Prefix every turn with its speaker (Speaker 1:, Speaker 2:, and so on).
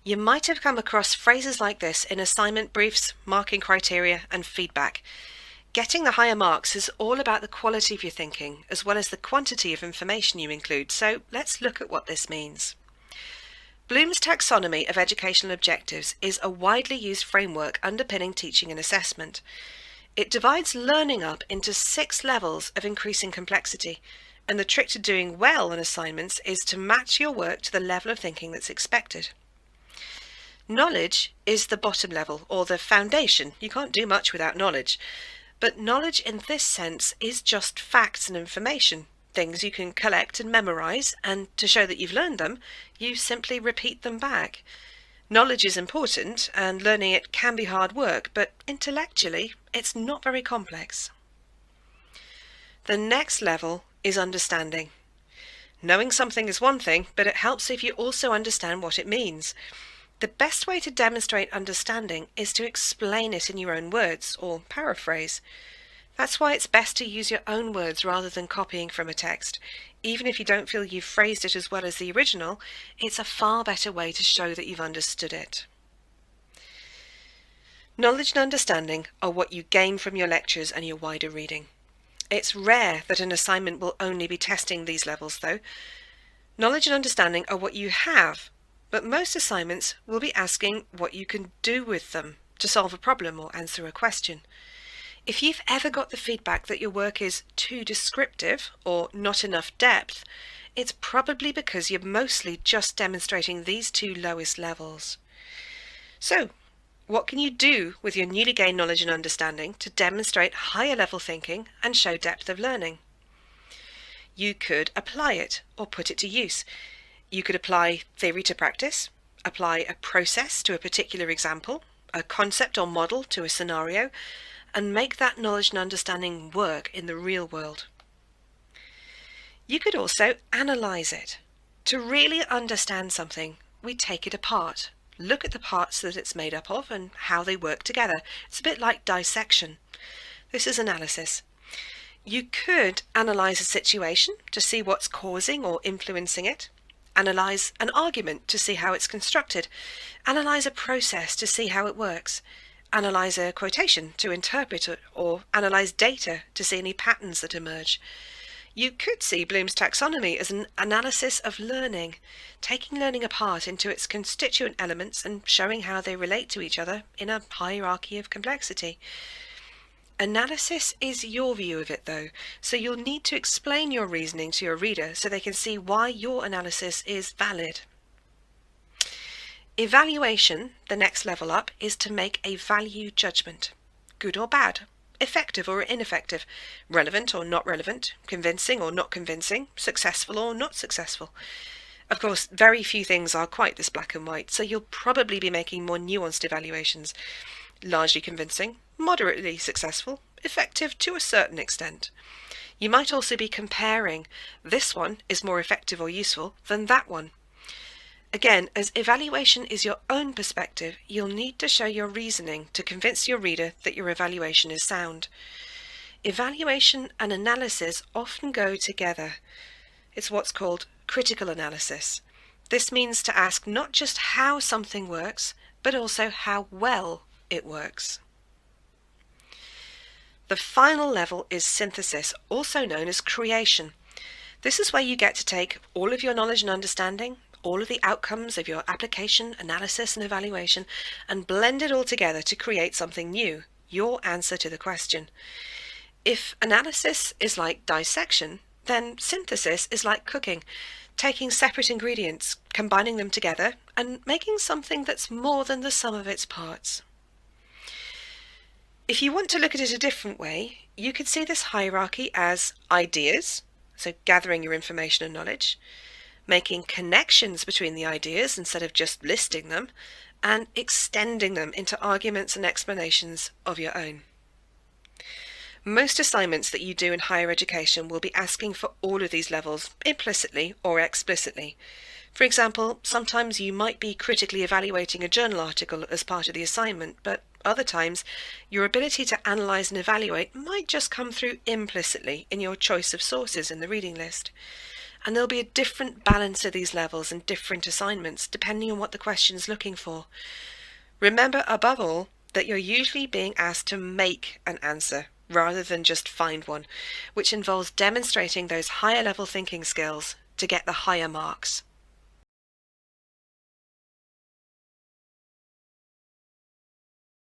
Speaker 1: You might have come across phrases like this in assignment briefs, marking criteria, and feedback. Getting the higher marks is all about the quality of your thinking, as well as the quantity of information you include, so let's look at what this means. Bloom's taxonomy of educational objectives is a widely used framework underpinning teaching and assessment. It divides learning up into 6 levels of increasing complexity, and the trick to doing well on assignments is to match your work to the level of thinking that's expected. Knowledge is the bottom level, or the foundation. You can't do much without knowledge. But knowledge in this sense is just facts and information, things you can collect and memorize, and to show that you've learned them, you simply repeat them back. Knowledge is important, and learning it can be hard work, but intellectually, it's not very complex. The next level is understanding. Knowing something is one thing, but it helps if you also understand what it means. The best way to demonstrate understanding is to explain it in your own words, or paraphrase. That's why it's best to use your own words rather than copying from a text. Even if you don't feel you've phrased it as well as the original, it's a far better way to show that you've understood it. Knowledge and understanding are what you gain from your lectures and your wider reading. It's rare that an assignment will only be testing these levels, though. Knowledge and understanding are what you have, but most assignments will be asking what you can do with them to solve a problem or answer a question. If you've ever got the feedback that your work is too descriptive or not enough depth, it's probably because you're mostly just demonstrating these 2 lowest levels. So, what can you do with your newly gained knowledge and understanding to demonstrate higher level thinking and show depth of learning? You could apply it or put it to use. You could apply theory to practice, apply a process to a particular example, a concept or model to a scenario, and make that knowledge and understanding work in the real world. You could also analyze it. To really understand something, we take it apart, look at the parts that it's made up of and how they work together. It's a bit like dissection. This is analysis. You could analyze a situation to see what's causing or influencing it. Analyze an argument to see how it's constructed. Analyze a process to see how it works. Analyze a quotation to interpret it, or analyze data to see any patterns that emerge. You could see Bloom's taxonomy as an analysis of learning, taking learning apart into its constituent elements and showing how they relate to each other in a hierarchy of complexity. Analysis is your view of it, though, so you'll need to explain your reasoning to your reader so they can see why your analysis is valid. Evaluation, the next level up, is to make a value judgment. Good or bad, effective or ineffective, relevant or not relevant, convincing or not convincing, successful or not successful. Of course, very few things are quite this black and white, so you'll probably be making more nuanced evaluations. Largely convincing, moderately successful, effective to a certain extent. You might also be comparing, this one is more effective or useful than that one. Again, as evaluation is your own perspective, you'll need to show your reasoning to convince your reader that your evaluation is sound. Evaluation and analysis often go together. It's what's called critical analysis. This means to ask not just how something works, but also how well it works. The final level is synthesis, also known as creation. This is where you get to take all of your knowledge and understanding, all of the outcomes of your application, analysis and evaluation, and blend it all together to create something new, your answer to the question. If analysis is like dissection, then synthesis is like cooking, taking separate ingredients, combining them together, and making something that's more than the sum of its parts. If you want to look at it a different way, you could see this hierarchy as ideas, so gathering your information and knowledge, making connections between the ideas instead of just listing them, and extending them into arguments and explanations of your own. Most assignments that you do in higher education will be asking for all of these levels, implicitly or explicitly. For example, sometimes you might be critically evaluating a journal article as part of the assignment, but other times your ability to analyse and evaluate might just come through implicitly in your choice of sources in the reading list. And there'll be a different balance of these levels and different assignments depending on what the question's looking for. Remember, above all, that you're usually being asked to make an answer rather than just find one, which involves demonstrating those higher level thinking skills to get the higher marks.